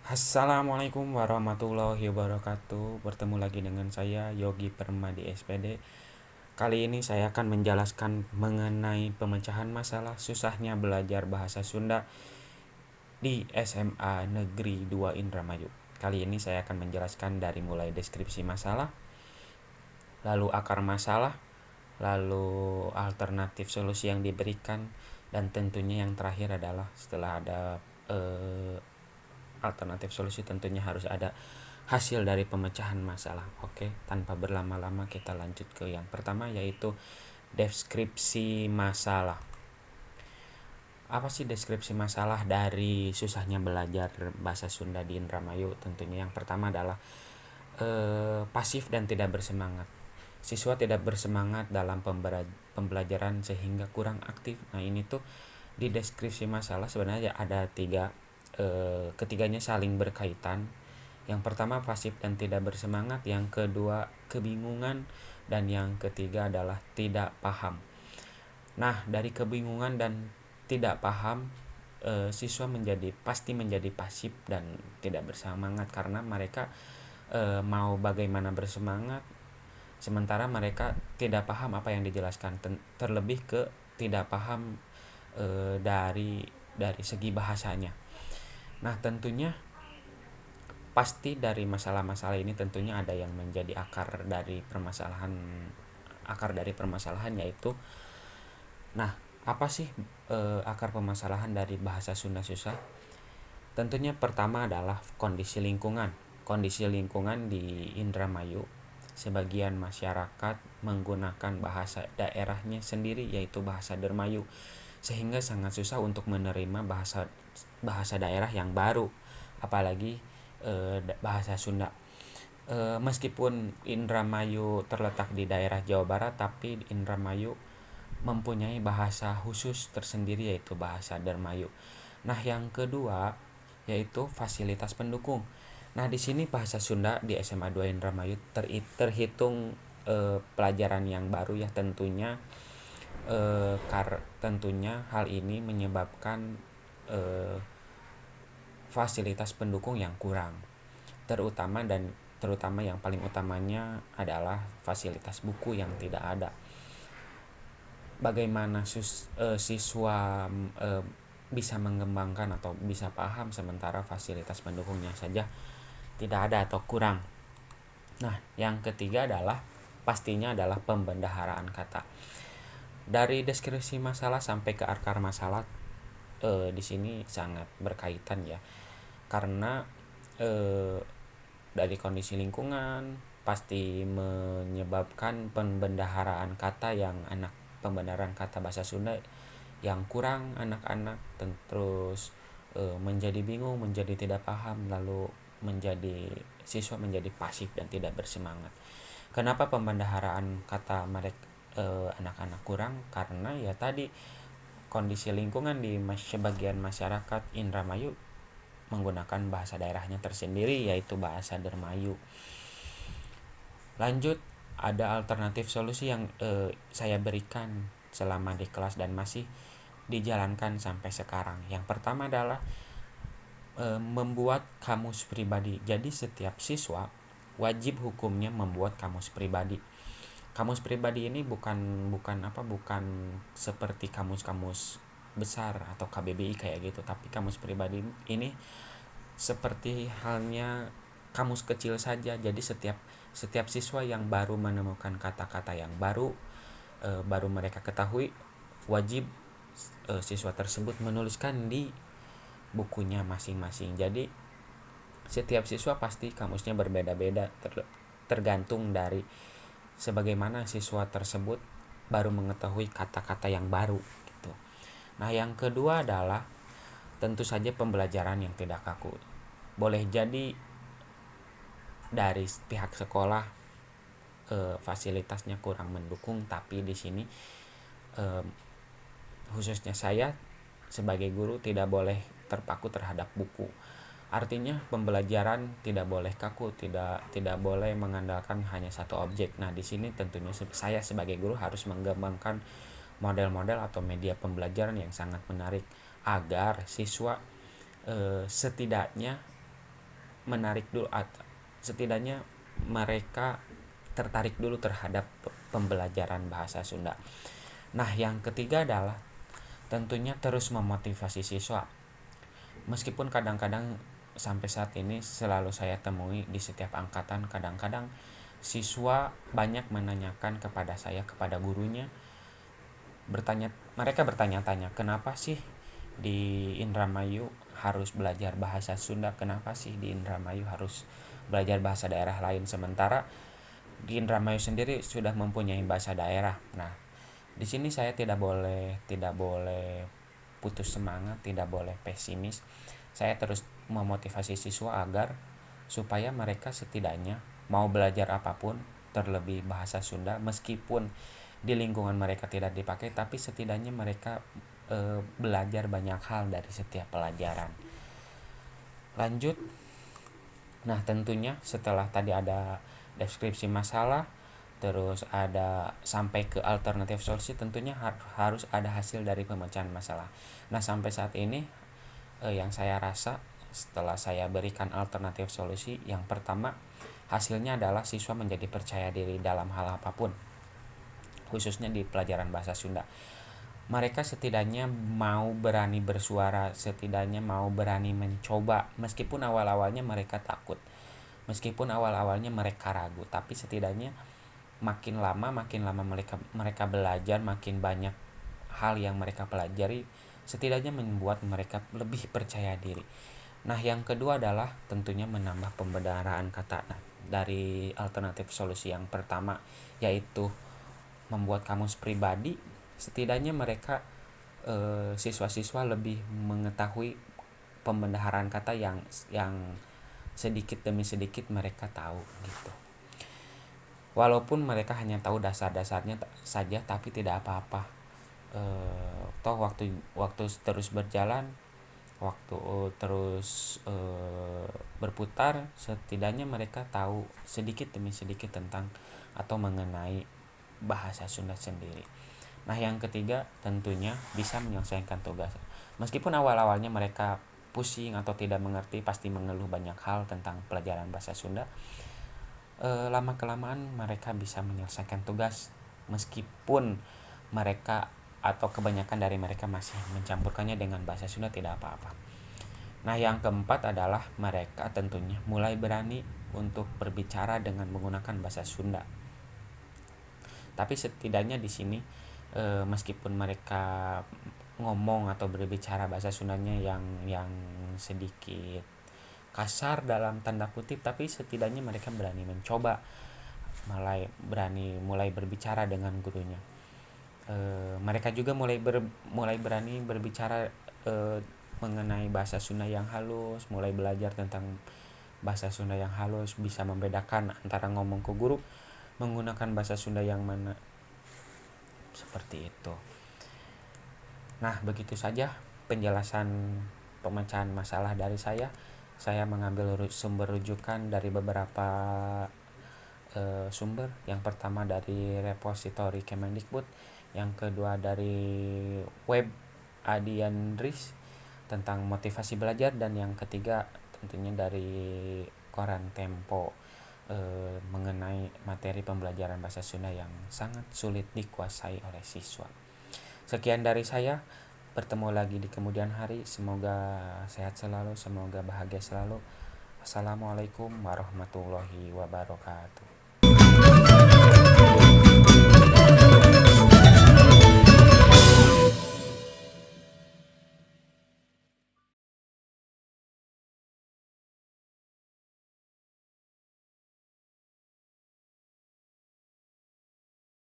Assalamualaikum warahmatullahi wabarakatuh. Bertemu lagi dengan saya Yogi Permadi SPD. Kali ini saya akan menjelaskan mengenai pemecahan masalah susahnya belajar bahasa Sunda di SMA Negeri 2 Indramayu. Kali ini saya akan menjelaskan dari mulai deskripsi masalah, lalu akar masalah, lalu alternatif solusi yang diberikan, dan tentunya yang terakhir adalah setelah ada eh, alternatif solusi tentunya harus ada hasil dari pemecahan masalah. Oke, tanpa berlama-lama kita lanjut ke yang pertama, yaitu deskripsi masalah. Apa sih deskripsi masalah dari susahnya belajar bahasa Sunda di Indramayu? Tentunya yang pertama adalah pasif dan tidak bersemangat. Siswa tidak bersemangat dalam pembelajaran sehingga kurang aktif. Nah, ini tuh di deskripsi masalah sebenarnya ada tiga, ketiganya saling berkaitan. Yang pertama pasif dan tidak bersemangat, yang kedua kebingungan, dan yang ketiga adalah tidak paham. Nah, dari kebingungan dan tidak paham, siswa pasti menjadi pasif dan tidak bersemangat karena mereka mau bagaimana bersemangat sementara mereka tidak paham apa yang dijelaskan, terlebih ke tidak paham dari segi bahasanya. Nah, tentunya pasti dari masalah-masalah ini tentunya ada yang menjadi akar dari permasalahan yaitu, nah, apa sih akar permasalahan dari bahasa Sunda susah? Tentunya pertama adalah kondisi lingkungan di Indramayu. Sebagian masyarakat menggunakan bahasa daerahnya sendiri, yaitu bahasa Dermayu, sehingga sangat susah untuk menerima bahasa bahasa daerah yang baru, apalagi bahasa Sunda. Meskipun Indramayu terletak di daerah Jawa Barat, tapi Indramayu mempunyai bahasa khusus tersendiri, yaitu bahasa Dermayu. Nah, yang kedua yaitu fasilitas pendukung. Nah, di sini bahasa Sunda di SMA 2 Indramayu terhitung pelajaran yang baru ya, tentunya hal ini menyebabkan eh, fasilitas pendukung yang kurang, terutama yang paling utamanya adalah fasilitas buku yang tidak ada. Bagaimana siswa eh, bisa mengembangkan atau bisa paham sementara fasilitas pendukungnya saja tidak ada atau kurang. Nah, yang ketiga adalah pastinya adalah pembendaharaan kata. Dari deskripsi masalah sampai ke akar masalah, di sini sangat berkaitan ya, karena eh, dari kondisi lingkungan pasti menyebabkan pembendaharaan kata bahasa Sunda yang kurang anak-anak, terus menjadi bingung, menjadi tidak paham, lalu siswa menjadi pasif dan tidak bersemangat. Kenapa pembendaharaan kata mereka anak-anak kurang? Karena ya tadi kondisi lingkungan di sebagian masyarakat Indramayu menggunakan bahasa daerahnya tersendiri, yaitu bahasa Dermayu. Lanjut, ada alternatif solusi yang saya berikan selama di kelas dan masih dijalankan sampai sekarang. Yang pertama adalah membuat kamus pribadi. Jadi setiap siswa wajib hukumnya membuat kamus pribadi. Kamus pribadi ini bukan seperti kamus-kamus besar atau KBBI kayak gitu, tapi kamus pribadi ini seperti halnya kamus kecil saja. Jadi setiap siswa yang baru menemukan kata-kata yang baru mereka ketahui, wajib siswa tersebut menuliskan di bukunya masing-masing. Jadi setiap siswa pasti kamusnya berbeda-beda, tergantung dari sebagaimana siswa tersebut baru mengetahui kata-kata yang baru gitu. Nah, yang kedua adalah tentu saja pembelajaran yang tidak kaku. Boleh jadi dari pihak sekolah fasilitasnya kurang mendukung, tapi di sini eh, khususnya saya sebagai guru tidak boleh terpaku terhadap buku. Artinya pembelajaran tidak boleh kaku, tidak boleh mengandalkan hanya satu objek. Nah, di sini tentunya saya sebagai guru harus mengembangkan model-model atau media pembelajaran yang sangat menarik agar siswa setidaknya menarik dulu, setidaknya mereka tertarik dulu terhadap pembelajaran bahasa Sunda. Nah, yang ketiga adalah tentunya terus memotivasi siswa. Meskipun kadang-kadang sampai saat ini selalu saya temui di setiap angkatan, kadang-kadang siswa banyak menanyakan kepada saya, kepada gurunya, mereka bertanya-tanya, kenapa sih di Indramayu harus belajar bahasa Sunda, kenapa sih di Indramayu harus belajar bahasa daerah lain, sementara di Indramayu sendiri sudah mempunyai bahasa daerah. Nah, di sini saya tidak boleh putus semangat, tidak boleh pesimis. Saya terus memotivasi siswa agar supaya mereka setidaknya mau belajar apapun, terlebih bahasa Sunda, meskipun di lingkungan mereka tidak dipakai, tapi setidaknya mereka belajar banyak hal dari setiap pelajaran. Lanjut. Nah, tentunya setelah tadi ada deskripsi masalah, terus ada sampai ke alternatif solusi, tentunya harus ada hasil dari pemecahan masalah. Nah, sampai saat ini yang saya rasa setelah saya berikan alternatif solusi, yang pertama hasilnya adalah siswa menjadi percaya diri dalam hal apapun, khususnya di pelajaran bahasa Sunda. Mereka setidaknya mau berani bersuara, setidaknya mau berani mencoba, meskipun awal-awalnya mereka takut, meskipun awal-awalnya mereka ragu, tapi setidaknya makin lama mereka belajar, makin banyak hal yang mereka pelajari, setidaknya membuat mereka lebih percaya diri. Nah, yang kedua adalah tentunya menambah pembenaran kata. Nah, dari alternatif solusi yang pertama, yaitu membuat kamus pribadi, setidaknya mereka siswa-siswa lebih mengetahui pembenaran kata yang sedikit demi sedikit mereka tahu gitu. Walaupun mereka hanya tahu dasar-dasarnya saja, tapi tidak apa-apa. Toh waktu terus berjalan, waktu terus berputar, setidaknya mereka tahu sedikit demi sedikit tentang atau mengenai bahasa Sunda sendiri. Nah, yang ketiga tentunya bisa menyelesaikan tugas. Meskipun awal-awalnya mereka pusing atau tidak mengerti, pasti mengeluh banyak hal tentang pelajaran bahasa Sunda, lama-kelamaan mereka bisa menyelesaikan tugas, meskipun mereka atau kebanyakan dari mereka masih mencampurkannya dengan bahasa Sunda, tidak apa-apa. Nah, yang keempat adalah mereka tentunya mulai berani untuk berbicara dengan menggunakan bahasa Sunda. Tapi setidaknya di sini meskipun mereka ngomong atau berbicara bahasa Sundanya yang sedikit kasar dalam tanda kutip, tapi setidaknya mereka berani mencoba, mulai berbicara dengan gurunya. Mereka juga mulai berani berbicara mengenai bahasa Sunda yang halus, mulai belajar tentang bahasa Sunda yang halus, bisa membedakan antara ngomong ke guru menggunakan bahasa Sunda yang mana, seperti itu. Nah, begitu saja penjelasan pemecahan masalah dari saya. Saya mengambil sumber rujukan dari beberapa sumber. Yang pertama dari repositori Kemendikbud, yang kedua dari web Adiandris tentang motivasi belajar, dan yang ketiga tentunya dari koran Tempo mengenai materi pembelajaran bahasa Sunda yang sangat sulit dikuasai oleh siswa. Sekian dari saya, bertemu lagi di kemudian hari. Semoga sehat selalu, semoga bahagia selalu. Assalamualaikum warahmatullahi wabarakatuh.